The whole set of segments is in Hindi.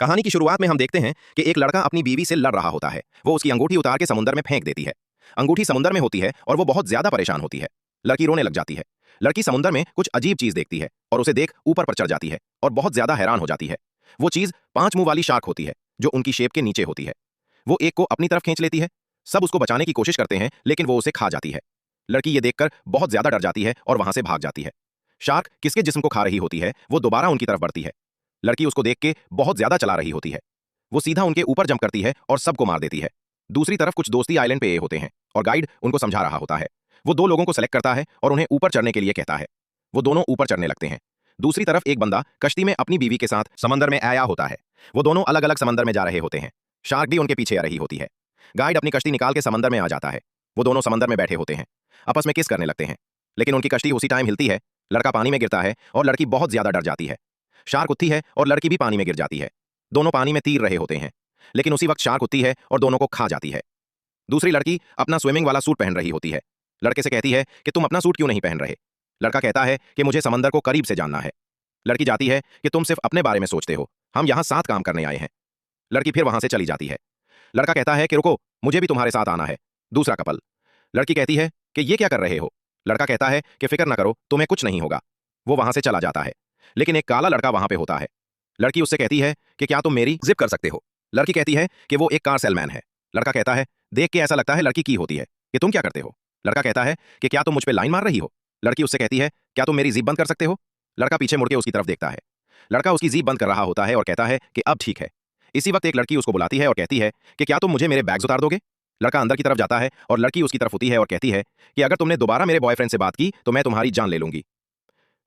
कहानी की शुरुआत में हम देखते हैं कि एक लड़का अपनी बीवी से लड़ रहा होता है। वो उसकी अंगूठी उतार के समुद्र में फेंक देती है। अंगूठी समुद्र में होती है और वो बहुत ज्यादा परेशान होती है। लड़की रोने लग जाती है। लड़की समुद्र में कुछ अजीब चीज देखती है और उसे देख ऊपर पर चढ़ जाती है और बहुत ज्यादा हैरान हो जाती है। वो चीज 5 मुंह वाली शार्क होती है जो उनकी शेप के नीचे होती है। वो एक को अपनी तरफ खींच लेती है। सब उसको बचाने की कोशिश करते हैं लेकिन वो उसे खा जाती है। लड़की ये देखकर बहुत ज्यादा डर जाती है और वहां से भाग जाती है। शार्क किसके जिस्म को खा रही होती है वो दोबारा उनकी तरफ बढ़ती है। लड़की उसको देख के बहुत ज्यादा चला रही होती है। वो सीधा उनके ऊपर जंप करती है और सबको मार देती है। दूसरी तरफ कुछ दोस्ती आइलैंड पे ये होते हैं और गाइड उनको समझा रहा होता है। वो 2 लोगों को सेलेक्ट करता है और उन्हें ऊपर चढ़ने के लिए कहता है। वो दोनों ऊपर चढ़ने लगते हैं। दूसरी तरफ एक बंदा कश्ती में अपनी बीवी के साथ समंदर में आया होता है। वो दोनों अलग अलग समंदर में जा रहे होते हैं। शार्क भी उनके पीछे आ रही होती है। गाइड अपनी कश्ती निकाल के समंदर में आ जाता है। वो दोनों समंदर में बैठे होते हैं। आपस में किस करने लगते हैं लेकिन उनकी कश्ती उसी टाइम हिलती है। लड़का पानी में गिरता है और लड़की बहुत ज्यादा डर जाती है। शार्क उठती है और लड़की भी पानी में गिर जाती है। दोनों पानी में तीर रहे होते हैं लेकिन उसी वक्त शार्क उठती है और दोनों को खा जाती है। दूसरी लड़की अपना स्विमिंग वाला सूट पहन रही होती है। लड़के से कहती है कि तुम अपना सूट क्यों नहीं पहन रहे। लड़का कहता है कि मुझे समंदर को करीब से जानना है। लड़की जाती है कि तुम सिर्फ अपने बारे में सोचते हो, हम यहाँ साथ काम करने आए हैं। लड़की फिर वहां से चली जाती है। लड़का कहता है कि रुको, मुझे भी तुम्हारे साथ आना है। दूसरा कपल। लड़की कहती है कि ये क्या कर रहे हो। लड़का कहता है कि फिक्र ना करो, तुम्हें कुछ नहीं होगा। वो वहां से चला जाता है लेकिन एक काला लड़का वहां पे होता है। लड़की उससे कहती है कि क्या तुम मेरी जिप कर सकते हो। लड़की कहती है कि वो एक कार सेलमैन है। लड़का कहता है देख के ऐसा लगता है लड़की की होती है कि तुम क्या करते हो। लड़का कहता है कि क्या तुम मुझ पे लाइन मार रही हो। लड़की उससे कहती है क्या तुम मेरी जीप बंद कर सकते हो। लड़का पीछे मुड़ के उसकी तरफ देखता है। लड़का उसकी जीप बंद कर रहा होता है और कहता है कि अब ठीक है। इसी वक्त एक लड़की उसको बुलाती है और कहती है कि क्या तुम मुझे मेरे बैग्स उतार दोगे। लड़का अंदर की तरफ जाता है और लड़की उसकी तरफ होती है और कहती है कि अगर तुमने दोबारा मेरे बॉयफ्रेंड से बात की तो मैं तुम्हारी जान ले लूंगी।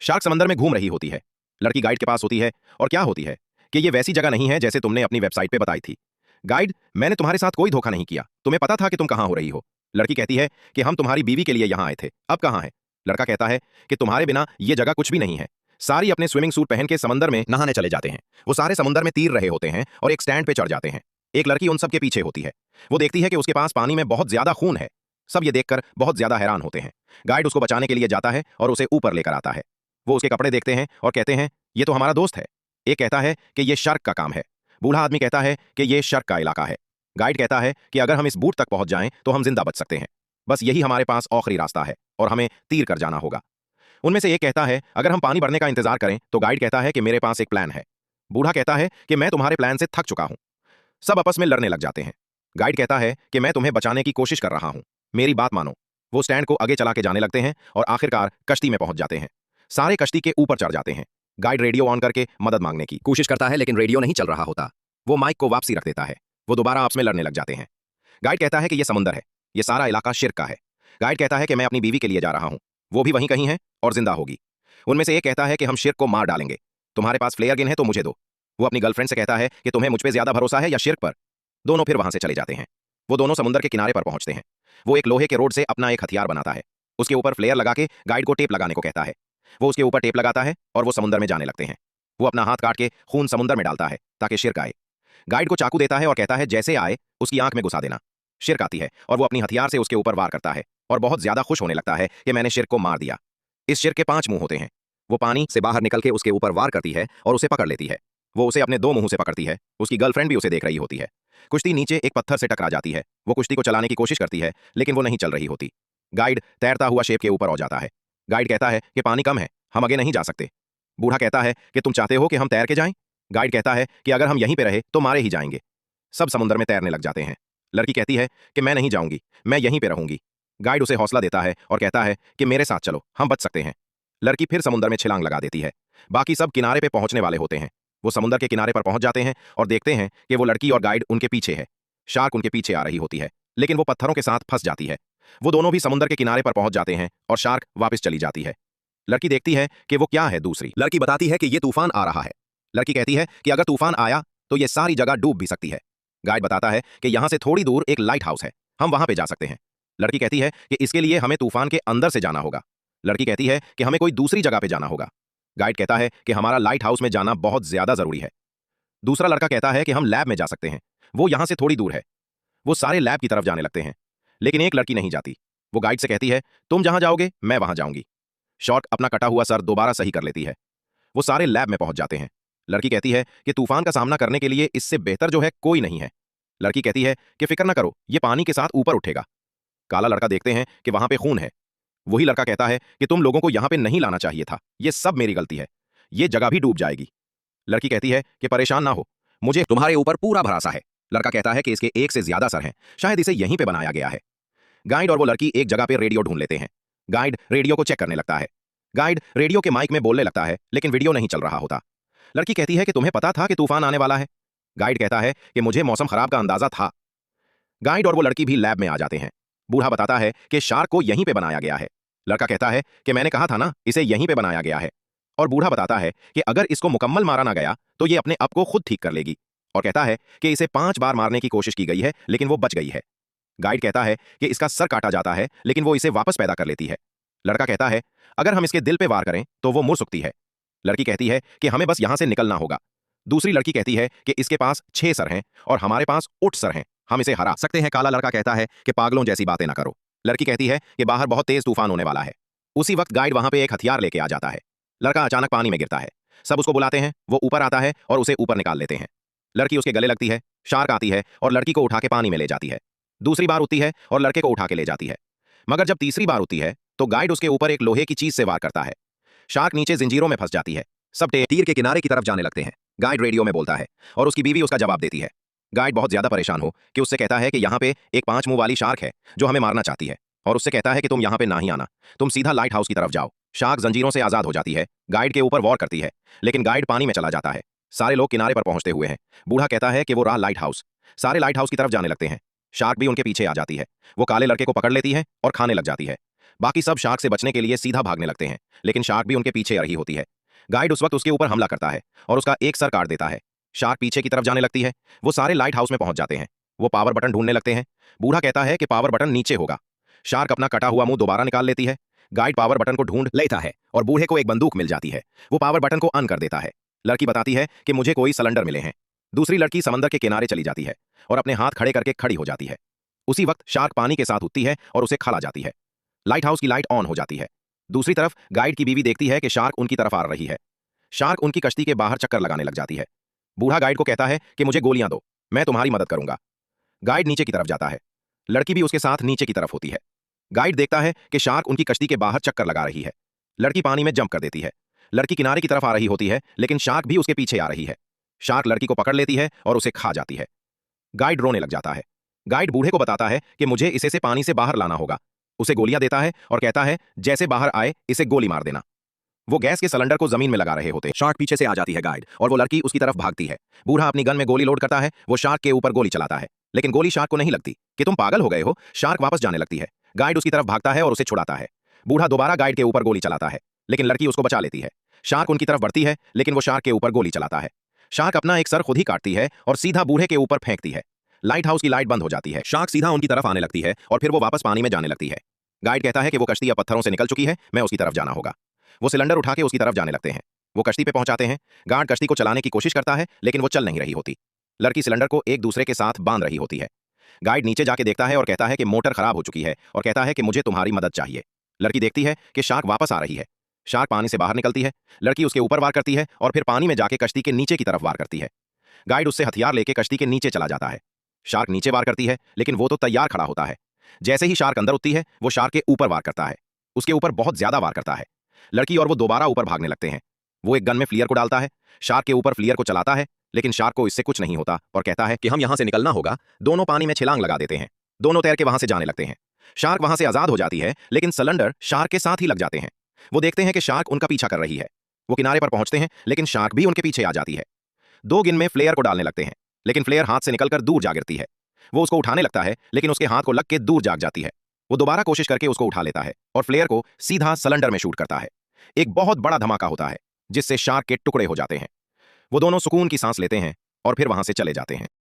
शार्क समंदर में घूम रही होती है। लड़की गाइड के पास होती है और क्या होती है कि ये वैसी जगह नहीं है जैसे तुमने अपनी वेबसाइट पे बताई थी। गाइड, मैंने तुम्हारे साथ कोई धोखा नहीं किया, तुम्हें पता था कि तुम कहां हो रही हो। लड़की कहती है कि हम तुम्हारी बीवी के लिए यहां आए थे, अब कहां है। लड़का कहता है कि तुम्हारे बिना ये जगह कुछ भी नहीं है। सारी अपने स्विमिंग सूट पहन के समंदर में नहाने चले जाते हैं। वो सारे समुंदर में तीर रहे होते हैं और एक स्टैंड पे चढ़ जाते हैं। एक लड़की उन सब के पीछे होती है। वो देखती है कि उसके पास पानी में बहुत ज्यादा खून है। सब ये देखकर बहुत ज्यादा हैरान होते हैं। गाइड उसको बचाने के लिए जाता है और उसे ऊपर लेकर आता है। वो उसके कपड़े देखते हैं और कहते हैं ये तो हमारा दोस्त है। एक कहता है कि ये शार्क का काम है। बूढ़ा आदमी कहता है कि ये शार्क का इलाका है। गाइड कहता है कि अगर हम इस बूट तक पहुंच जाएं तो हम जिंदा बच सकते हैं। बस यही हमारे पास आखिरी रास्ता है और हमें तीर कर जाना होगा। उनमें से एक कहता है अगर हम पानी भरने का इंतजार करें तो गाइड कहता है कि मेरे पास एक प्लान है। बूढ़ा कहता है कि मैं तुम्हारे प्लान से थक चुका हूं। सब आपस में लड़ने लग जाते हैं। गाइड कहता है कि मैं तुम्हें बचाने की कोशिश कर रहा हूं, मेरी बात मानो। वो स्टैंड को आगे चला के जाने लगते हैं और आखिरकार कश्ती में पहुंच जाते हैं। सारे कश्ती के ऊपर चढ़ जाते हैं। गाइड रेडियो ऑन करके मदद मांगने की कोशिश करता है लेकिन रेडियो नहीं चल रहा होता। वो माइक को वापसी रख देता है। वो दोबारा आपस में लड़ने लग जाते हैं। गाइड कहता है कि यह समुंदर है, यह सारा इलाका शिर्क का है। गाइड कहता है कि मैं अपनी बीवी के लिए जा रहा हूं, वो भी वहीं कहीं है और जिंदा होगी। उनमें से एक कहता है कि हम शिर्क को मार डालेंगे, तुम्हारे पास फ्लेयर गन है तो मुझे दो। वो अपनी गर्लफ्रेंड से कहता है कि तुम्हें मुझ पे ज्यादा भरोसा है या शिर्क पर। दोनों फिर वहां से चले जाते हैं। वो दोनों समुद्र के किनारे पर पहुंचते हैं। वो एक लोहे के रोड से अपना एक हथियार बनाता है। उसके ऊपर फ्लेयर लगा के गाइड को टेप लगाने को कहता है। वो उसके ऊपर टेप लगाता है और वो समुद्र में जाने लगते हैं। वो अपना हाथ काट के खून समुद्र में डालता है ताकि शिर्क आए। गाइड को चाकू देता है और कहता है जैसे आए उसकी आंख में घुसा देना। शिर्क आती है और वो अपनी हथियार से उसके ऊपर वार करता है और बहुत ज्यादा खुश होने लगता है कि मैंने शिर्क को मार दिया। इस शिर्क के 5 मुंह होते हैं। वो पानी से बाहर निकल के उसके ऊपर वार करती है और उसे पकड़ लेती है। वो उसे अपने 2 मुंह से पकड़ती है। उसकी गर्लफ्रेंड भी उसे देख रही होती है। कुश्ती नीचे एक पत्थर से टकरा जाती है। वो कुश्ती को चलाने की कोशिश करती है लेकिन वो नहीं चल रही होती। गाइड तैरता हुआ शेप के ऊपर हो जाता है। गाइड कहता है कि पानी कम है, हम आगे नहीं जा सकते। बूढ़ा कहता है कि तुम चाहते हो कि हम तैर के जाएं। गाइड कहता है कि अगर हम यहीं पे रहे तो मारे ही जाएंगे। सब समुद्र में तैरने लग जाते हैं। लड़की कहती है कि मैं नहीं जाऊंगी, मैं यहीं पे रहूंगी। गाइड उसे हौसला देता है और कहता है कि मेरे साथ चलो, हम बच सकते हैं। लड़की फिर समुद्र में छलांग लगा देती है। बाकी सब किनारे पे पहुंचने वाले होते हैं। वो समुद्र के किनारे पर पहुंच जाते हैं और देखते हैं कि वो लड़की और गाइड उनके पीछे है। शार्क उनके पीछे आ रही होती है लेकिन वो पत्थरों के साथ फंस जाती है। वो दोनों भी समुद्र के किनारे पर पहुंच जाते हैं और शार्क वापस चली जाती है। लड़की देखती है कि वो क्या है। दूसरी लड़की बताती है कि ये तूफान आ रहा है। लड़की कहती है कि अगर तूफान आया तो ये सारी जगह डूब भी सकती है। गाइड बताता है कि यहां से थोड़ी दूर एक लाइट हाउस है, हम वहां पे जा सकते हैं। लड़की कहती है कि इसके लिए हमें तूफान के अंदर से जाना होगा। लड़की कहती है कि हमें कोई दूसरी जगह पे जाना होगा। गाइड कहता है कि हमारा लाइट हाउस में जाना बहुत ज्यादा जरूरी है। दूसरा लड़का कहता है कि हम लैब में जा सकते हैं, वो यहां से थोड़ी दूर है। वो सारे लैब की तरफ जाने लगते हैं लेकिन एक लड़की नहीं जाती। वो गाइड से कहती है तुम जहां जाओगे मैं वहां जाऊंगी। शॉर्क अपना कटा हुआ सर दोबारा सही कर लेती है। वो सारे लैब में पहुंच जाते हैं। लड़की कहती है कि तूफान का सामना करने के लिए इससे बेहतर जो है कोई नहीं है। लड़की कहती है कि फिक्र ना करो, ये पानी के साथ ऊपर उठेगा। काला लड़का देखते हैं कि वहां पे खून है। वही लड़का कहता है कि तुम लोगों को यहां पे नहीं लाना चाहिए था, ये सब मेरी गलती है, ये जगह भी डूब जाएगी। लड़की कहती है कि परेशान ना हो, मुझे तुम्हारे ऊपर पूरा भरोसा है। लड़का कहता है कि इसके एक से ज्यादा सर हैं, शायद इसे यहीं पे बनाया गया है। गाइड और वो लड़की एक जगह पे रेडियो ढूंढ लेते हैं। गाइड रेडियो को चेक करने लगता है। गाइड रेडियो के माइक में बोलने लगता है, लेकिन वीडियो नहीं चल रहा होता। लड़की कहती है कि तुम्हें पता था कि तूफान आने वाला है। गाइड कहता है कि मुझे मौसम खराब का अंदाजा था। गाइड और वो लड़की भी लैब में आ जाते हैं। बूढ़ा बताता है कि शार्क को यहीं पे बनाया गया है। लड़का कहता है कि मैंने कहा था ना, इसे यहीं पे बनाया गया है। और बूढ़ा बताता है कि अगर इसको मुकम्मल मारा ना गया तो ये अपने आप को खुद ठीक कर लेगी। और कहता है कि इसे 5 बार मारने की कोशिश की गई है, लेकिन वो बच गई है। गाइड कहता है कि इसका सर काटा जाता है, लेकिन वो इसे वापस पैदा कर लेती है। लड़का कहता है अगर हम इसके दिल पे वार करें तो वो मुड़ सकती है। लड़की कहती है कि हमें बस यहां से निकलना होगा। दूसरी लड़की कहती है कि इसके पास 6 सर हैं और हमारे पास 8 सर हैं, हम इसे हरा सकते हैं। काला लड़का कहता है कि पागलों जैसी बातें ना करो। लड़की कहती है कि बाहर बहुत तेज तूफान होने वाला है। उसी वक्त गाइड वहां पे एक हथियार लेके आ जाता है। लड़का अचानक पानी में गिरता है। सब उसको बुलाते हैं, वो ऊपर आता है और उसे ऊपर निकाल लेते हैं। लड़की उसके गले लगती है। शार्क आती है और लड़की को उठा के पानी में ले जाती है। दूसरी बार उठती है और लड़के को उठा के ले जाती है। मगर जब तीसरी बार उठती है तो गाइड उसके ऊपर एक लोहे की चीज से वार करता है। शार्क नीचे जंजीरों में फंस जाती है। सब तीर के किनारे की तरफ जाने लगते हैं। गाइड रेडियो में बोलता है और उसकी बीवी उसका जवाब देती है। गाइड बहुत ज्यादा परेशान हो कि उससे कहता है कि यहाँ पे एक 5 मुंह वाली शार्क है जो हमें मारना चाहती है, और उससे कहता है कि तुम यहाँ पे ना ही आना, तुम सीधा लाइट हाउस की तरफ जाओ। शार्क जंजीरों से आजाद हो जाती है, गाइड के ऊपर वॉर करती है, लेकिन गाइड पानी में चला जाता है। सारे लोग किनारे पर पहुंचते हुए हैं। बूढ़ा कहता है कि वो रहा लाइट हाउस। सारे लाइट हाउस की तरफ जाने लगते हैं। शार्क भी उनके पीछे आ जाती है। वो काले लड़के को पकड़ लेती है और खाने लग जाती है। बाकी सब शार्क से बचने के लिए सीधा भागने लगते हैं, लेकिन शार्क भी उनके पीछे आ रही होती है। गाइड उस वक्त उसके ऊपर हमला करता है और उसका एक सर काट देता है। शार्क पीछे की तरफ जाने लगती है। वो सारे लाइट हाउस में पहुंच जाते हैं। वो पावर बटन ढूंढने लगते हैं। बूढ़ा कहता है कि पावर बटन नीचे होगा। शार्क अपना कटा हुआ मुंह दोबारा निकाल लेती है। गाइड पावर बटन को ढूंढ लेता है और बूढ़े को एक बंदूक मिल जाती है। वो पावर बटन को ऑन कर देता है। लड़की बताती है कि मुझे कोई सिलेंडर मिले हैं। दूसरी लड़की समंदर के किनारे चली जाती है और अपने हाथ खड़े करके खड़ी हो जाती है। उसी वक्त शार्क पानी के साथ उठती है और उसे खा जाती है। लाइट हाउस की लाइट ऑन हो जाती है। दूसरी तरफ गाइड की बीवी देखती है कि शार्क उनकी तरफ आ रही है। शार्क उनकी कश्ती के बाहर चक्कर लगाने लग जाती है। बूढ़ा गाइड को कहता है कि मुझे गोलियां दो, मैं तुम्हारी मदद करूंगा। गाइड नीचे की तरफ जाता है। लड़की भी उसके साथ नीचे की तरफ होती है। गाइड देखता है कि शार्क उनकी कश्ती के बाहर चक्कर लगा रही है। लड़की पानी में जंप कर देती है। लड़की किनारे की तरफ आ रही होती है, लेकिन शार्क भी उसके पीछे आ रही है। शार्क लड़की को पकड़ लेती है और उसे खा जाती है। गाइड रोने लग जाता है। गाइड बूढ़े को बताता है कि मुझे इसे से पानी से बाहर लाना होगा। उसे गोलियां देता है और कहता है जैसे बाहर आए इसे गोली मार देना। वो गैस के सिलेंडर को जमीन में लगा रहे होते। शार्क पीछे से आ जाती है गाइड और वो लड़की उसकी तरफ भागती है। बूढ़ा अपनी गन में गोली लोड करता है। वो शार्क के ऊपर गोली चलाता है, लेकिन गोली शार्क को नहीं लगती। कि तुम पागल हो गए हो। शार्क वापस जाने लगती है। गाइड उसकी तरफ भागता है और उसे छुड़ाता है। बूढ़ा दोबारा गाइड के ऊपर गोली चलाता है, लेकिन लड़की उसको बचा लेती है। शार्क उनकी तरफ बढ़ती है, लेकिन वो शार्क के ऊपर गोली चलाता है। शार्क अपना एक सर खुद ही काटती है और सीधा बूढ़े के ऊपर फेंकती है। लाइट हाउस की लाइट बंद हो जाती है। शार्क सीधा उनकी तरफ आने लगती है और फिर वो वापस पानी में जाने लगती है। गाइड कहता है कि वो कश्ती अब पत्थरों से निकल चुकी है, मैं उसकी तरफ जाना होगा। वो सिलेंडर उठा के उसकी तरफ जाने लगते हैं। वो कश्ती पे पहुंचाते हैं। गार्ड कश्ती को चलाने की कोशिश करता है, लेकिन वो चल नहीं रही होती। लड़की सिलेंडर को एक दूसरे के साथ बांध रही होती है। गाइड नीचे जाके देखता है और कहता है कि मोटर खराब हो चुकी है और कहता है कि मुझे तुम्हारी मदद चाहिए। लड़की देखती है कि शार्क वापस आ रही है। शार्क पानी से बाहर निकलती है। लड़की उसके ऊपर वार करती है और फिर पानी में जाके कश्ती के नीचे की तरफ वार करती है। गाइड उससे हथियार लेके कश्ती के नीचे चला जाता है। शार्क नीचे वार करती है, लेकिन वो तो तैयार खड़ा होता है। जैसे ही शार्क अंदर उठती है, वो शार्क के ऊपर वार करता है। उसके ऊपर बहुत ज्यादा वार करता है। लड़की और वो दोबारा ऊपर भागने लगते हैं। वो एक गन में फ्लियर को डालता है। शार्क के ऊपर फ्लियर को चलाता है, लेकिन शार्क को इससे कुछ नहीं होता और कहता है कि हम यहां से निकलना होगा। दोनों पानी में छलांग लगा देते हैं। दोनों तैर के वहां से जाने लगते हैं। शार्क वहां से आजाद हो जाती है, लेकिन सिलेंडर शार्क के साथ ही लग जाते हैं। वो देखते हैं कि शार्क उनका पीछा कर रही है। वो किनारे पर पहुंचते हैं, लेकिन शार्क भी उनके पीछे आ जाती है। 2 गिन में फ्लेयर को डालने लगते हैं, लेकिन फ्लेयर हाथ से निकलकर दूर जा गिरती है। वो उसको उठाने लगता है, लेकिन उसके हाथ को लग के दूर जाग जाती है। वो दोबारा कोशिश करके उसको उठा लेता है और फ्लेयर को सीधा सिलेंडर में शूट करता है। एक बहुत बड़ा धमाका होता है, जिससे शार्क के टुकड़े हो जाते हैं। वो दोनों सुकून की सांस लेते हैं और फिर वहां से चले जाते हैं।